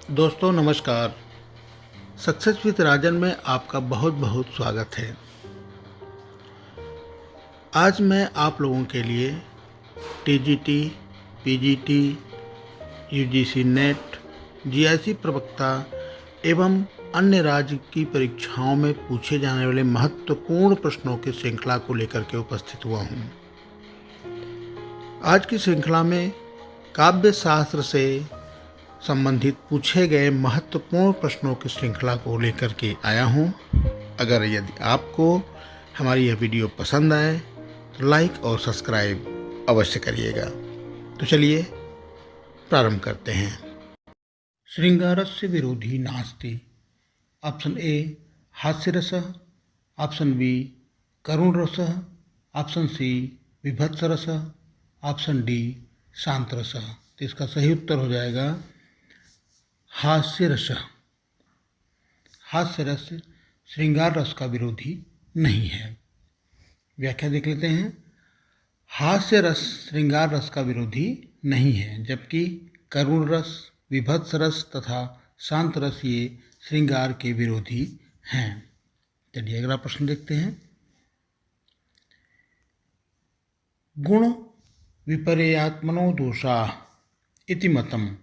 दोस्तों नमस्कार। Success with राजन में आपका बहुत बहुत स्वागत है। आज मैं आप लोगों के लिए TGT, PGT, UGC net, GIC प्रवक्ता एवं अन्य राज्य की परीक्षाओं में पूछे जाने वाले महत्वपूर्ण प्रश्नों की श्रृंखला को लेकर के उपस्थित हुआ हूँ। आज की श्रृंखला में काव्य शास्त्र से संबंधित पूछे गए महत्वपूर्ण प्रश्नों की श्रृंखला को लेकर के आया हूँ। अगर यदि आपको हमारी यह वीडियो पसंद आए तो लाइक और सब्सक्राइब अवश्य करिएगा। तो चलिए प्रारंभ करते हैं। श्रृंगारस्य विरोधी नास्ति। ऑप्शन ए हास्यरसः, ऑप्शन बी करुणरसः, ऑप्शन सी विभत्सरसः, ऑप्शन डी शांतरसः। तो इसका सही उत्तर हो जाएगा हास्यरस। हास्य रस श्रृंगार रस का विरोधी नहीं है। व्याख्या देख लेते हैं। हास्य रस श्रृंगार रस का विरोधी नहीं है, जबकि करुण रस, विभत्स रस तथा शांत रस ये श्रृंगार के विरोधी हैं। चलिए अगला प्रश्न देखते हैं। गुण विपर्यात्मनो दोषा इति मतम्।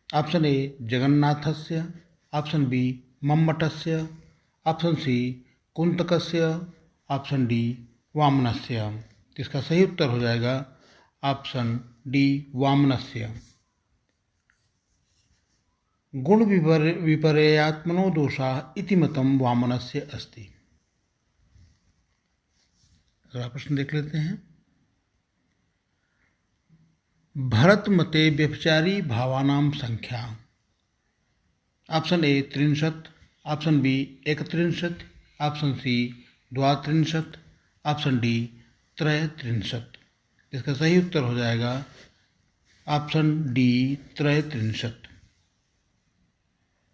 ऑप्शन ए जगन्नाथस्य, ऑप्शन बी मम्मटस्य, ऑप्शन सी कुंतकस्य, ऑप्शन डी वामनस्य। इसका सही उत्तर हो जाएगा ऑप्शन डी वामनस्य। गुण विपर्यात्मनो दोषा इति मतम वामनस्य अस्ति। अगला प्रश्न देख लेते हैं। भरत मते व्यभिचारी भावानां संख्या। Option A 63, option B 31, option C 32, option D 33। इसका सही उत्तर हो जाएगा ऑप्शन डी 33।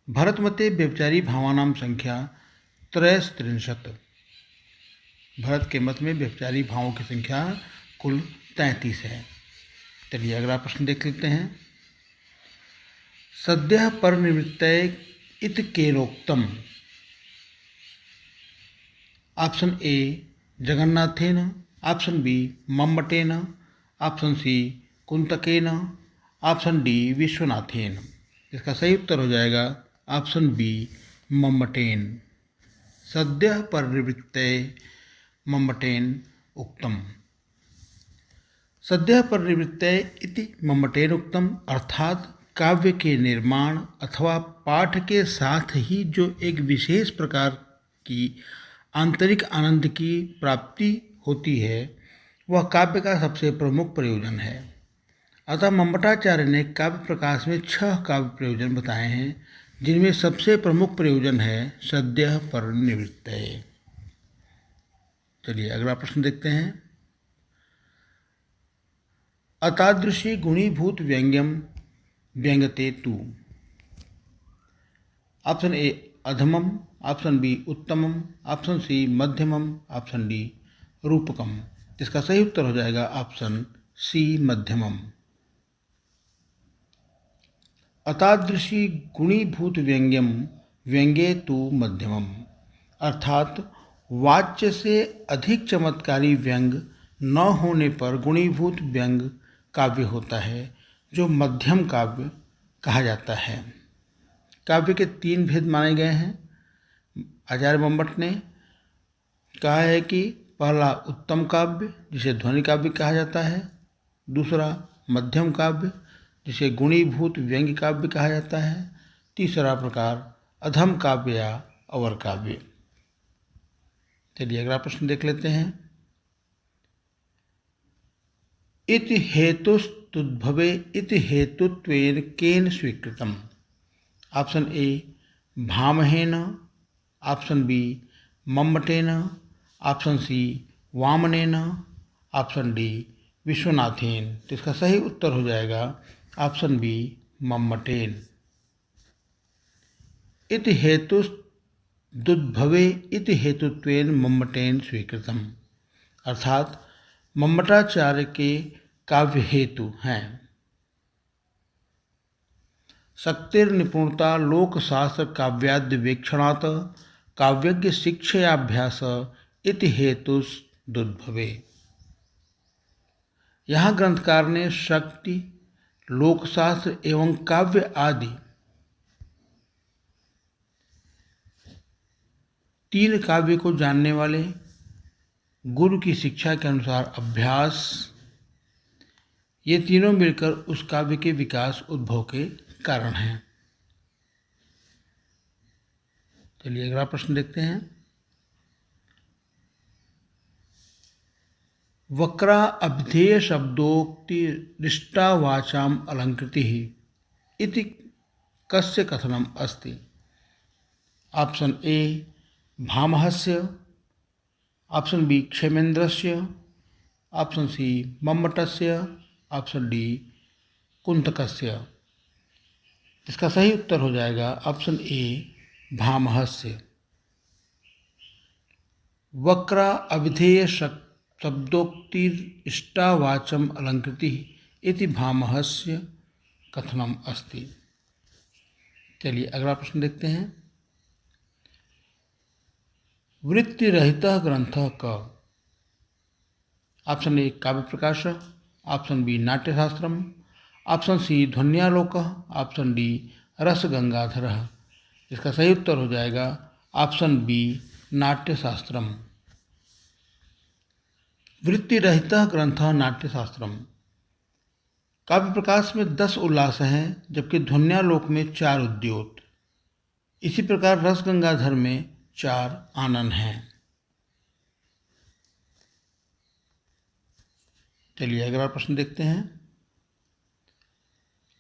भरत मते व्यभिचारी भावानां संख्या 33। भरत के मत में व्यभिचारी भावों की संख्या कुल 33 है। चलिए अगला प्रश्न देख लेते हैं। सद्यः परनिवृत्तये इति केनोक्तम्। ऑप्शन ए जगन्नाथेन, ऑप्शन बी मम्मटेन, ऑप्शन सी कुंतकेन, ऑप्शन डी विश्वनाथेन। इसका सही उत्तर हो जाएगा ऑप्शन बी मम्मटेन। सद्यः परनिवृत्तये मम्मटेन उक्तम। सद्यः परनिवृत्तये इति मम्मटेन उक्तम अर्थात काव्य के निर्माण अथवा पाठ के साथ ही जो एक विशेष प्रकार की आंतरिक आनंद की प्राप्ति होती है वह काव्य का सबसे प्रमुख प्रयोजन है। अतः मम्मटाचार्य ने काव्य प्रकाश में 6 काव्य प्रयोजन बताए हैं, जिनमें सबसे प्रमुख प्रयोजन है सद्यः परनिवृत्तये। चलिए अगला प्रश्न देखते हैं। अतादृशी गुणीभूत व्यंग्यम व्यंगते तु। ऑप्शन ए अधमम, ऑप्शन बी उत्तमम, ऑप्शन सी मध्यमम, ऑप्शन डी रूपकम। इसका सही उत्तर हो जाएगा ऑप्शन सी मध्यमम। अतादृशी गुणीभूत व्यंग्यम व्यंगे तु मध्यमम अर्थात वाच्य से अधिक चमत्कारी व्यंग न होने पर गुणीभूत व्यंग काव्य होता है, जो मध्यम काव्य कहा जाता है। काव्य के 3 भेद माने गए हैं। आचार्य मम्मट ने कहा है कि पहला उत्तम काव्य जिसे ध्वनि काव्य कहा जाता है, दूसरा मध्यम काव्य जिसे गुणीभूत व्यंग्य काव्य कहा जाता है, तीसरा प्रकार अधम काव्य या अवर काव्य। चलिए अगला प्रश्न देख लेते हैं। इति हेतुस्तुद्भवे इति हेतुत्वेन केन स्वीकृतम्। ऑप्शन ए भामहेन, ऑप्शन बी मम्मटेन, ऑप्शन सी वामनेन, ऑप्शन डी विश्वनाथेन। तो इसका सही उत्तर हो जाएगा ऑप्शन बी मम्मटेन। इति हेतुस्तुद्भवे इति हेतुत्वेन मम्मटेन स्वीकृतम् अर्थात मम्मटाचार्य के काव्य हेतु हैं। शक्तिर्निपुणता लोकशास्त्र काव्याद्यवेक्षणात् काव्यज्ञ शिक्षयाभ्यास इति हेतुसदुद्भवे। यहाँ ग्रंथकार ने शक्ति, लोकशास्त्र एवं काव्य आदि तीन काव्य को जानने वाले गुरु की शिक्षा के अनुसार अभ्यास, ये तीनों मिलकर उस काव्य के विकास उद्भव के कारण हैं। चलिए अगला प्रश्न देखते हैं। वक्रा अभिधेय शब्दोक्ति दृष्टा वाचाम अलंकृति इति कस्य कथनम अस्ति? ऑप्शन ए भामहस्य, ऑप्शन बी क्षेमेंद्रस्य, ऑप्शन सी मम्मटस्य, ऑप्शन डी कुंतकस्य। इसका सही उत्तर हो जाएगा ऑप्शन ए भामहस्य। वक्रा अभिधेय शब्दोक्ति इष्टावाचम अलंकृति इति भामहस्य कथनम अस्ति। चलिए अगला प्रश्न देखते हैं। वृत्तिरहितः ग्रंथः क? Option A Kavya Prakash, option B नाट्यशास्त्रम, ऑप्शन सी ध्वन्यालोकः, ऑप्शन डी रसगंगाधरः। इसका सही उत्तर हो जाएगा ऑप्शन बी नाट्यशास्त्रम। वृत्तिरहितः ग्रंथः नाट्यशास्त्रम। काव्य प्रकाश में 10 उल्लास हैं, जबकि ध्वन्यालोक में 4 उद्योत। इसी प्रकार रसगंगाधर में 4 आनन हैं। चलिए अगला प्रश्न देखते हैं।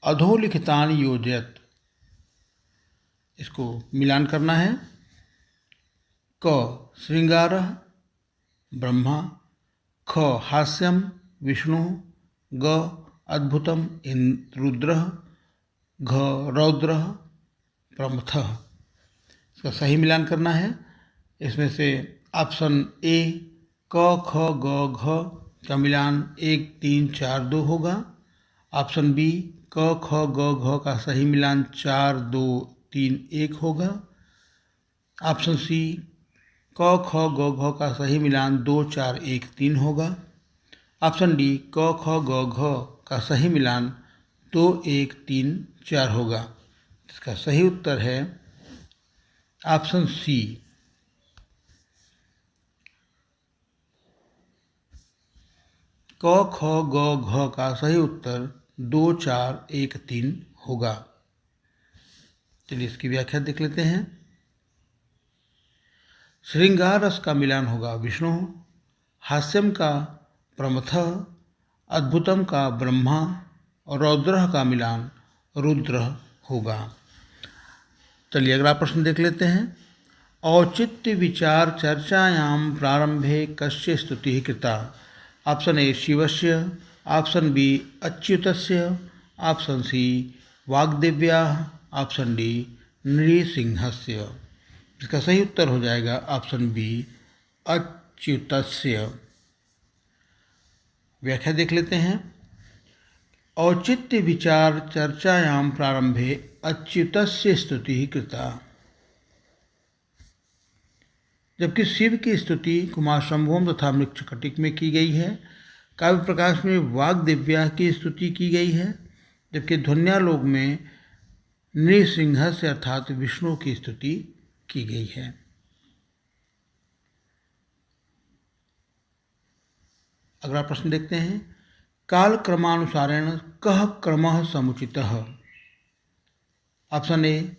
अधोलिखितानि योजयत, इसको मिलान करना है। क श्रृंगारः ब्रह्मा, ख हास्यम विष्णु, ग अद्भुतम रुद्रः, घ रौद्रः प्रमथः। इसका सही मिलान करना है। इसमें से ऑप्शन ए क ख ग घ का मिलान 1 3 4 2 होगा। ऑप्शन बी क ख ग घ का सही मिलान 4 2 3 1 होगा। ऑप्शन सी क ख ग घ का सही मिलान 2 4 1 3 होगा। ऑप्शन डी क ख ग घ का सही मिलान 2 1 3 4 होगा। इसका सही उत्तर है ऑप्शन सी क ख ग घ का सही उत्तर 2 4 1 3 होगा। चलिए इसकी व्याख्या देख लेते हैं। श्रृंगार रस का मिलान होगा विष्णु, हास्यम का प्रमथः, अद्भुतम का ब्रह्मा और रौद्र का मिलान रुद्र होगा। चलिए अगला प्रश्न देख लेते हैं। औचित्य विचार चर्चायाम प्रारंभे कस्य स्तुति कृता? ऑप्शन ए शिवस्य, ऑप्शन बी अच्युतस्य, ऑप्शन सी वाग्देव्याः, ऑप्शन डी नृसिंहस्य। इसका सही उत्तर हो जाएगा ऑप्शन बी अच्युतस्य। व्याख्या देख लेते हैं। औचित्य विचार चर्चायाम प्रारंभे अच्युतस्य स्तुति कृता। जबकि शिव की स्तुति कुमार शंभुम तथा मृच्छकटिक में की गई है, काव्य प्रकाश में वाग्देव्या की स्तुति की गई है, जबकि ध्वन्यालोक में नृसिंहस्य अर्थात विष्णु की स्तुति की गई है। अगला प्रश्न देखते हैं। काल क्रमानुसारेण कः क्रमः समुचितः? ऑप्शन ए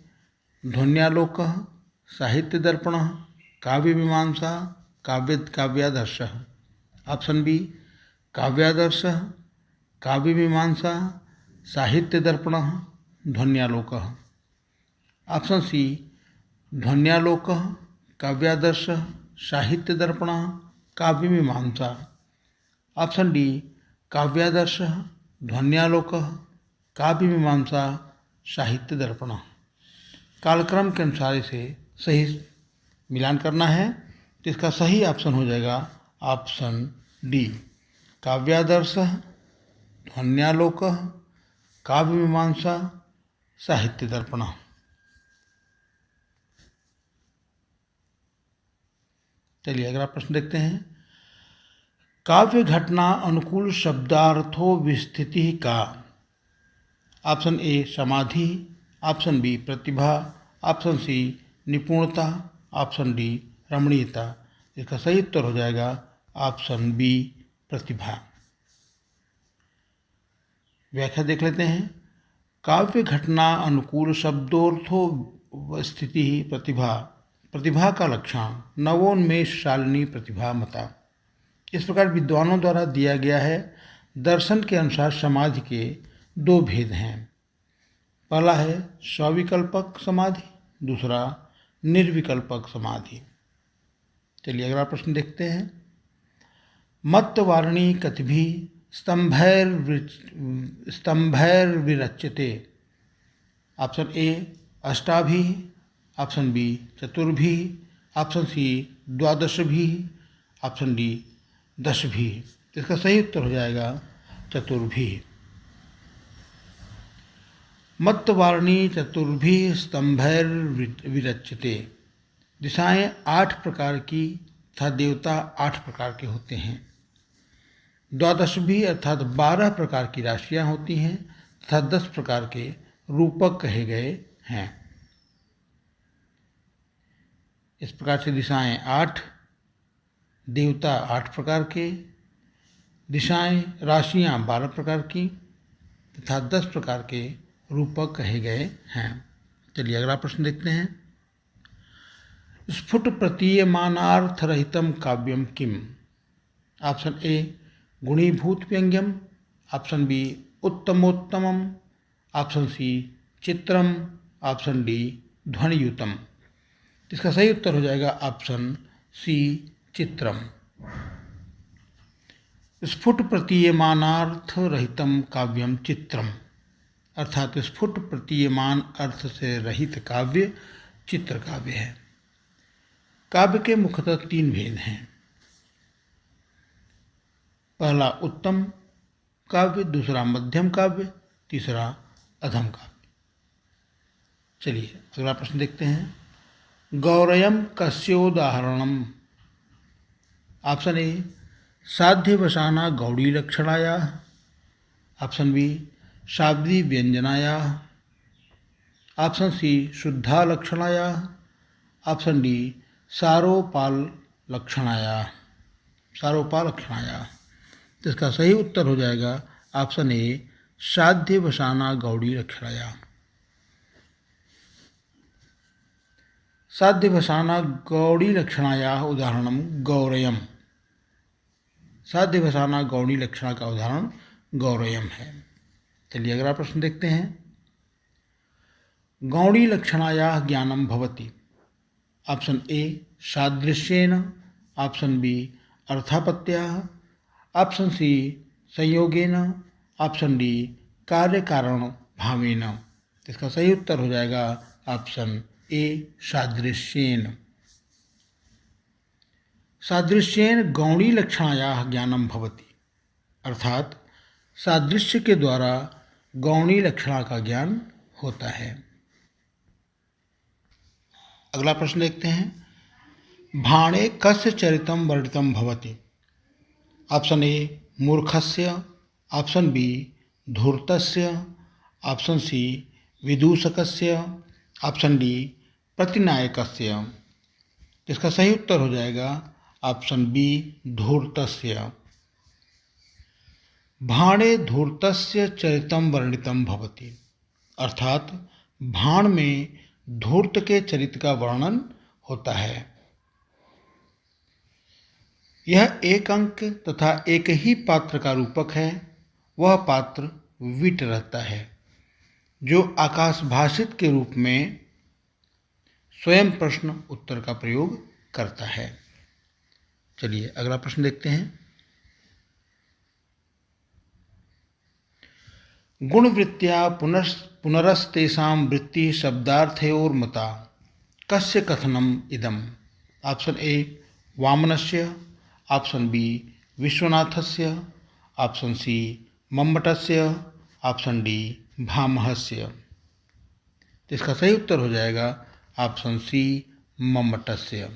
ध्वन्यालोकः, साहित्य दर्पणः, काव्य मीमांसा, काव्यादर्शः। ऑप्शन बी काव्यादर्शः, काव्य मीमांसा, साहित्य दर्पणः, ध्वन्यालोकः। ऑप्शन सी ध्वन्यालोकः, काव्यादर्शः, साहित्य दर्पणः, काव्य मीमांसा। ऑप्शन डी काव्यादर्शः, ध्वन्यालोकः, काव्य मीमांसा, साहित्य दर्पणः। कालक्रम के अनुसार इसे सही मिलान करना है, तो इसका सही ऑप्शन हो जाएगा ऑप्शन डी काव्यादर्शः, ध्वन्यालोकः, काव्य मीमांसा, साहित्य दर्पण। चलिए अगला प्रश्न देखते हैं। काव्य घटना अनुकूल शब्दार्थों विस्तृति का। ऑप्शन ए समाधि, ऑप्शन बी प्रतिभा, ऑप्शन सी निपुणता, ऑप्शन डी रमणीयता। इसका सही उत्तर हो जाएगा ऑप्शन बी प्रतिभा। व्याख्या देख लेते हैं। काव्य घटना अनुकूल शब्दोर्थो स्थिति प्रतिभा, प्रतिभा का लक्षण नवोन्मेष शालिनी प्रतिभा मता। इस प्रकार विद्वानों द्वारा दिया गया है। दर्शन के अनुसार समाधि के दो भेद हैं। पहला है सविकल्पक समाधि, दूसरा निर्विकल्पक समाधि। चलिए अगला प्रश्न देखते हैं। मत्तवारिणी कतिभि स्तंभैर्विरच्यते। ऑप्शन ए अष्टाभि, ऑप्शन बी चतुर्भि, ऑप्शन सी द्वादशभि, ऑप्शन डी दशभि। इसका सही उत्तर हो जाएगा चतुर्भि। मत्तवारिणी चतुर्भि स्तंभैर्विरच्यते। दिशाएं 8 प्रकार की तथा देवता 8 प्रकार के होते हैं। द्वादशभि अर्थात 12 प्रकार की राशियां होती हैं तथा 10 प्रकार के रूपक कहे गए हैं। इस प्रकार से दिशाएं 8, देवता 8 प्रकार के, दिशाएं राशियां 12 प्रकार की तथा 10 प्रकार के रूपक कहे गए हैं। चलिए अगला प्रश्न देखते हैं। स्फुट प्रतीयमानार्थरहितम काव्यम किम। ऑप्शन ए गुणीभूत व्यंग्यम, ऑप्शन बी उत्तमोत्तमम, ऑप्शन सी चित्रम, ऑप्शन डी ध्वनियुतम। इसका सही उत्तर हो जाएगा ऑप्शन सी चित्रम। स्फुट प्रतीयमानार्थ रहितम काव्यम चित्रम, अर्थात स्फुट प्रतीयमान अर्थ से रहित काव्य चित्र काव्य है। काव्य के मुख्यतः 3 भेद हैं। पहला उत्तम काव्य, दूसरा मध्यम काव्य, तीसरा अधम काव्य। चलिए अगला प्रश्न देखते हैं। गौरयम कस्योदाहरणम। ऑप्शन ए साध्यवसाना गौड़ी लक्षणाया, ऑप्शन बी शाब्दी व्यंजनाया, ऑप्शन सी शुद्धा लक्षणाया, ऑप्शन डी सारोपाल लक्षणाया। तो इसका सही उत्तर हो जाएगा ऑप्शन ए साध्यवसाना गौड़ी लक्षणाया। साध्यवसाना गौड़ी लक्षणाया उदाहरणम गौरयम। साध्यवसाना गौड़ी लक्षणा का उदाहरण गौरयम है। चलिए अगला प्रश्न देखते हैं। गौड़ी लक्षणाया ज्ञानम भवति। ऑप्शन ए सादृश्येन, ऑप्शन बी अर्थापत्या, ऑप्शन सी संयोगेन, ऑप्शन डी कार्य कारण भावेन। इसका सही उत्तर हो जाएगा ऑप्शन ए सादृश्येन। सादृश्येन गौणी लक्षणाया ज्ञानम भवति, अर्थात सादृश्य के द्वारा गौणी लक्षणा का ज्ञान होता है। अगला प्रश्न देखते हैं। भाणे कस्य चरितम वर्णितम भवति। ऑप्शन ए मूर्खस्य, ऑप्शन बी धूर्तस्य, ऑप्शन सी विदूषकस्य, ऑप्शन डी प्रतिनायकस्य। इसका सही उत्तर हो जाएगा ऑप्शन बी धूर्तस्य। भाणे धूर्तस्य चरितम वर्णितम भवति, अर्थात भाण में धूर्त के चरित्र का वर्णन होता है। यह एक अंक तथा एक ही पात्र का रूपक है। वह पात्र विट रहता है जो आकाशभाषित के रूप में स्वयं प्रश्न उत्तर का प्रयोग करता है। चलिए अगला प्रश्न देखते हैं। गुणवृत्त्या पुनरस्तेषां वृत्ति शब्दार्थयोर्मता कस्य कथनम इदम। ऑप्शन ए वामनस्य, ऑप्शन बी विश्वनाथस्य, ऑप्शन सी मम्मटस्य, ऑप्शन डी भामहस्य। तो इसका सही उत्तर हो जाएगा ऑप्शन सी, मम्मटस्य।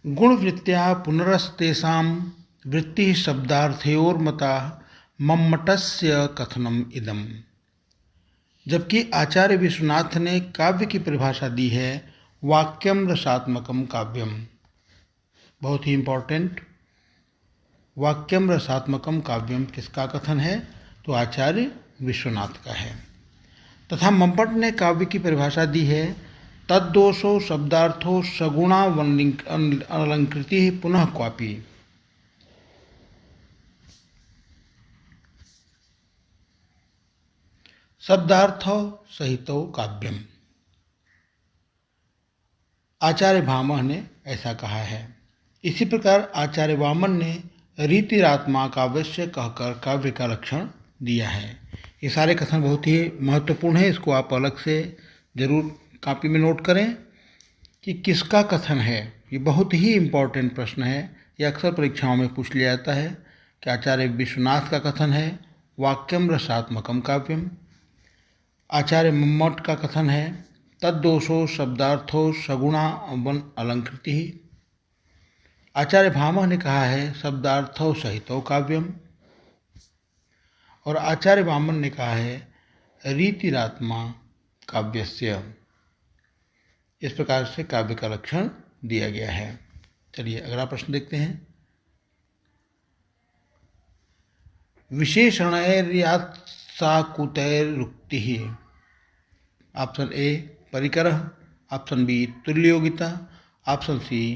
गुणवृत्त्या पुनरस्तेषां वृत्तिः शब्दार्थयोर्मता मम्मटस्य कथनम इदम। जबकि आचार्य विश्वनाथ ने काव्य की परिभाषा दी है वाक्यम रसात्मकम काव्यम। बहुत ही इम्पोर्टेंट, वाक्यम रसात्मकम काव्यम किसका कथन है? तो आचार्य विश्वनाथ का है। तथा मम्मट ने काव्य की परिभाषा दी है तद्दोषो शब्दार्थो सगुणा अलंकृति पुनः क्वापि। शब्दार्थ सहितो काव्यम। आचार्य भामह ने ऐसा कहा है। इसी प्रकार आचार्य वामन ने रीतिरात्मा काव्यस्य कहकर काव्य का लक्षण दिया है। ये सारे कथन बहुत ही महत्वपूर्ण है, इसको आप अलग से जरूर कॉपी में नोट करें कि किसका कथन है। ये बहुत ही इम्पोर्टेंट प्रश्न है, ये अक्सर परीक्षाओं में पूछ लिया जाता है कि आचार्य विश्वनाथ का कथन है वाक्यम रसात्मकम काव्यम, आचार्य मम्मट का कथन है तद्दोषो शब्दार्थो सगुणा अलंकृति, आचार्य भामह ने कहा है शब्दार्थो सहितो काव्यम, और आचार्य वामन ने कहा है रीतिरात्मा काव्यस्य। इस प्रकार से काव्य का लक्षण दिया गया है। चलिए अगला प्रश्न देखते हैं। विशेषणैर्यात्साकुतैरुक्तिः। ऑप्शन ए परिकरः, ऑप्शन बी तुल्ययोगिता, ऑप्शन सी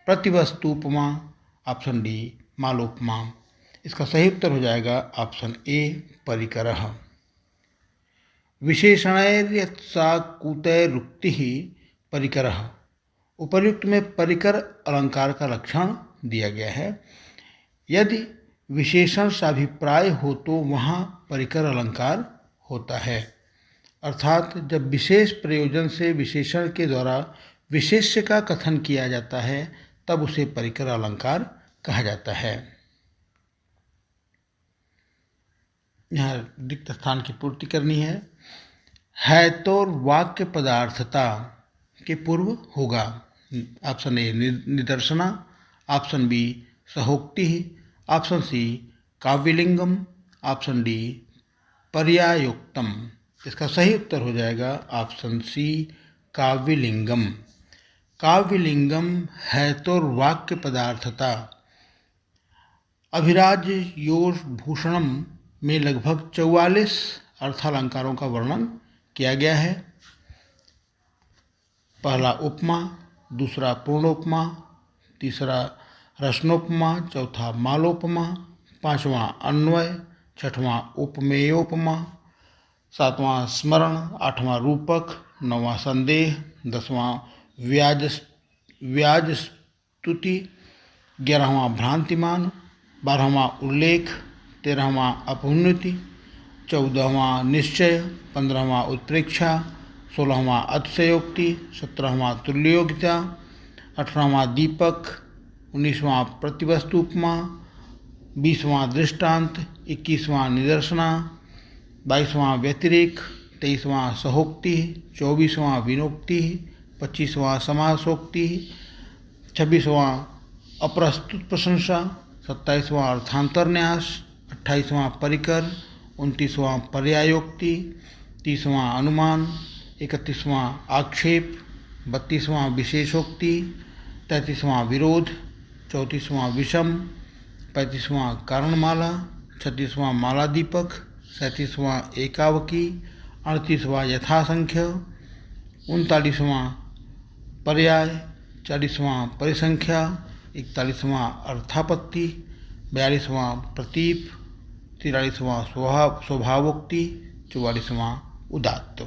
प्रतिवस्तुपमा, ऑप्शन डी मालोपमा। इसका सही उत्तर हो जाएगा ऑप्शन ए परिकरः। विशेषणैर्यत्साकुतैरुक्तिः परिकरः। उपर्युक्त में परिकर अलंकार का लक्षण दिया गया है। यदि विशेषण साभिप्राय हो तो वहाँ परिकर अलंकार होता है, अर्थात जब विशेष प्रयोजन से विशेषण के द्वारा विशेष्य का कथन किया जाता है तब उसे परिकर अलंकार कहा जाता है। यहाँ रिक्त स्थान की पूर्ति करनी है तो वाक्य पदार्थता के पूर्व होगा। ऑप्शन ए निदर्शना, ऑप्शन बी सहोक्ति, ऑप्शन सी काव्यलिंगम, ऑप्शन डी पर्यायोक्तम। इसका सही उत्तर हो जाएगा ऑप्शन सी काव्यलिंगम। काव्यलिंगम है तो वाक्य पदार्थता। अभिराज योज भूषणम में लगभग 44 अर्थालंकारों का वर्णन किया गया है। पहला उपमा, दूसरा पूर्णोपमा, तीसरा रसनोपमा, चौथा मालोपमा, पांचवा अन्वय, छठवां उपमेयोपमा, सातवां स्मरण, आठवां रूपक, नौवां संदेह, दसवां व्याज स्तुति, 11वां भ्रांतिमान, 12वां उल्लेख, 13वां अपउन्नति, 14वां निश्चय, 15वां उत्प्रेक्षा, 16वां अतिशयोक्ति, 17वां तुल्ययोगिता, 18वां दीपक, 19वां प्रतिवस्तुपमा, 20वां दृष्टांत, 21वां निदर्शना, 22वां व्यतिरेक, 23वां सहोक्ति, 24वां विनोक्ति, 25वां समासोक्ति, 26वां अप्रस्तुत प्रशंसा, 27वां अर्थांतरन्यास, 28वां परिकर, 29वां पर्यायोक्ति, 30वां अनुमान, 31वां आक्षेप, 32वां विशेषोक्ति, 33वां विरोध, 34वां विषम, 35वां कारणमाला, 36वां मालादीपक, 37वां एकावकी, 38वां यथासंख्य, 39वां पर्याय, 40वां परिसंख्या, 41वां अर्थापत्ति, 42वां प्रतीप, 43वां स्वभावोक्ति, 44वां उदात्त।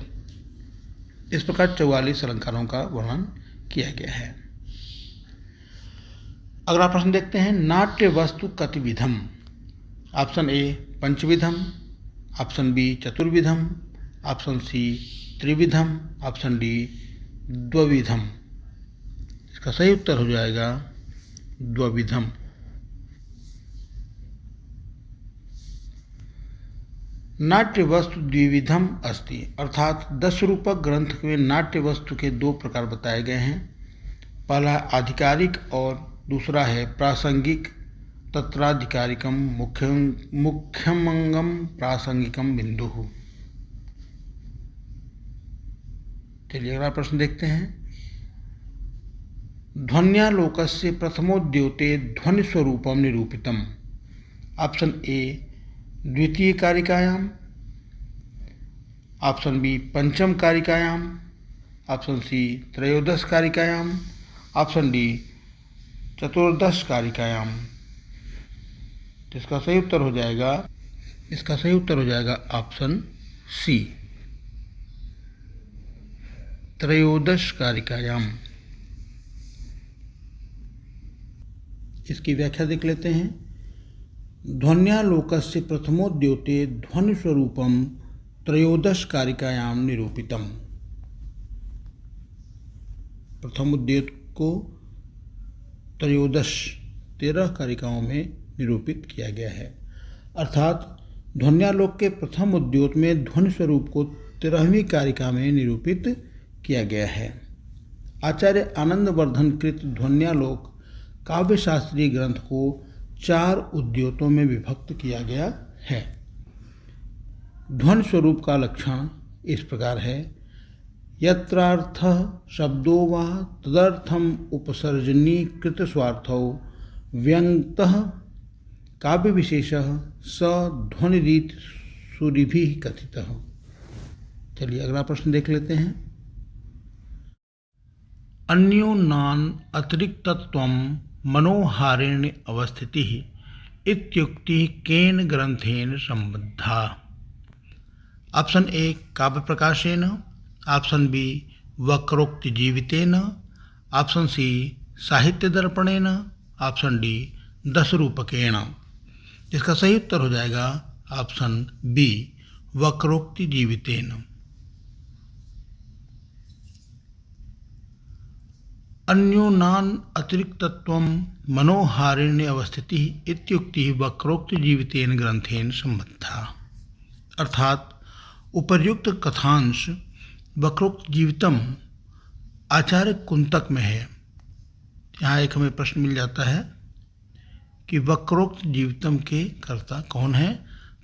इस प्रकार 44 अलंकारों का वर्णन किया गया है। अगला प्रश्न देखते हैं। नाट्य वस्तु कतिविधम। ऑप्शन ए पंचविधम, ऑप्शन बी चतुर्विधम, ऑप्शन सी त्रिविधम, ऑप्शन डी द्विविधम। इसका सही उत्तर हो जाएगा द्विविधम। नाट्य वस्तु द्विविधम अस्ति, अर्थात 10 रूपक ग्रंथ में नाट्य वस्तु के 2 प्रकार बताए गए हैं। पहला आधिकारिक और दूसरा है प्रासंगिक। तत्राधिकारिकम मुख्यमंगम प्रासंगिकम बिंदु। चलिए अगला प्रश्न देखते हैं। ध्वन्यालोकस्य प्रथमोद्योते ध्वनि स्वरूपम निरूपितम। ऑप्शन ए द्वितीय कारिकायाम, ऑप्शन बी पंचम कारिकायाम, ऑप्शन सी त्रयोदश कारिकायाम, ऑप्शन डी चतुर्दश कारिकायाम। इसका सही उत्तर हो जाएगा ऑप्शन सी त्रयोदश कारिकायाम। इसकी व्याख्या देख लेते हैं। ध्वन्यालोकस्य प्रथमोद्योते ध्वनि स्वरूपम त्रयोदश कारिकायाम निरूपितम। प्रथम उद्योत को त्रयोदश 13 कारिकाओं में निरूपित किया गया है। अर्थात ध्वन्यालोक के प्रथम उद्योत में ध्वनि स्वरूप को 13वीं कारिका में निरूपित किया गया है। आचार्य आनंदवर्धन कृत ध्वन्यालोक काव्य शास्त्रीय ग्रंथ को 4 उद्योतों में विभक्त किया गया है। ध्वनि स्वरूप का लक्षण इस प्रकार है। यत्रार्थः शब्दो वा तदर्थम उपसर्जनीकृत स्वार्थो व्यंगतः काव्य विशेषः स ध्वनिरीत सूरिभिः कथितः। चलिए अगला प्रश्न देख लेते हैं। अन्योन्नान अतिरिक्तत्वं मनोहारेण अवस्थितिः इत्युक्तिः केन ग्रंथेन संबद्धा। ऑप्शन ए काव्य प्रकाशेन, ऑप्शन बी वक्रोक्ति जीवितेन, ऑप्शन सी साहित्य दर्पणेन, ऑप्शन डी 10 रूपकेण। इसका सही उत्तर हो जाएगा ऑप्शन बी वक्रोक्ति जीवितेन। अन्योन्नान अतिरिक्तत्वं मनोहारेण्य अवस्थितिः इत्युक्तिः वक्रोक्ति जीवितेन ग्रंथेन संबद्धा। अर्थात उपर्युक्त कथांश वक्रोक्त जीवितम आचार्य कुंतक में है। यहाँ एक हमें प्रश्न मिल जाता है कि वक्रोक्त जीवितम के कर्ता कौन है,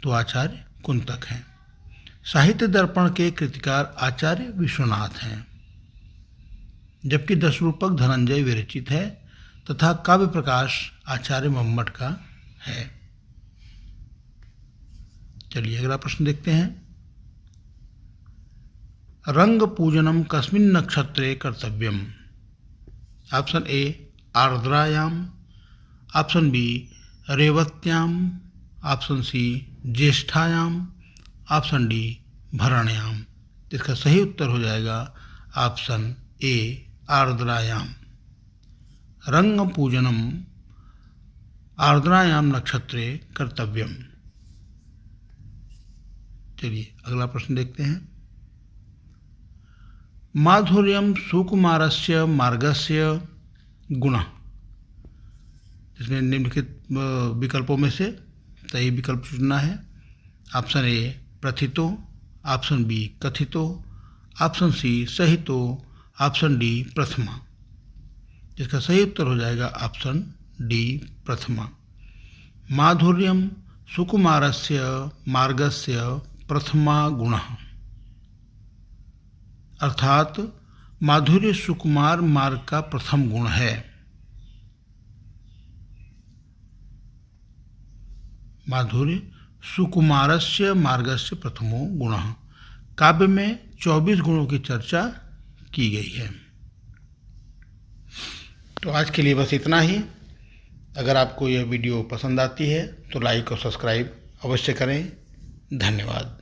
तो आचार्य कुंतक हैं। साहित्य दर्पण के कृतिकार आचार्य विश्वनाथ हैं, जबकि 10 रूपक धनंजय विरचित है तथा काव्य प्रकाश आचार्य मम्मट का है। चलिए अगला प्रश्न देखते हैं। रंग पूजनम कस्मिन् नक्षत्रे कर्तव्यम। ऑप्शन ए आर्द्रायाम, ऑप्शन बी रेवत्याम, ऑप्शन सी ज्येष्ठायाम, ऑप्शन डी भरण्याम। इसका सही उत्तर हो जाएगा ऑप्शन ए आर्द्रायाम। रंग पूजनम आर्द्रायाम नक्षत्रे कर्तव्यम। चलिए अगला प्रश्न देखते हैं। माधुर्यम सुकुमारस्य मार्गस्य गुणः। इसमें निम्नलिखित विकल्पों में से सही विकल्प चुनना है। ऑप्शन ए प्रथितो, ऑप्शन बी कथितो, ऑप्शन सी सहितो, ऑप्शन डी प्रथमा। इसका सही उत्तर हो जाएगा ऑप्शन डी प्रथमा। माधुर्यम सुकुमारस्य मार्गस्य प्रथमा गुणः। अर्थात माधुर्य सुकुमार मार्ग का प्रथम गुण है। माधुर्य सुकुमारस्य मार्गस्य प्रथमो गुणः। काव्य में 24 गुणों की चर्चा की गई है। तो आज के लिए बस इतना ही। अगर आपको यह वीडियो पसंद आती है तो लाइक और सब्सक्राइब अवश्य करें। धन्यवाद।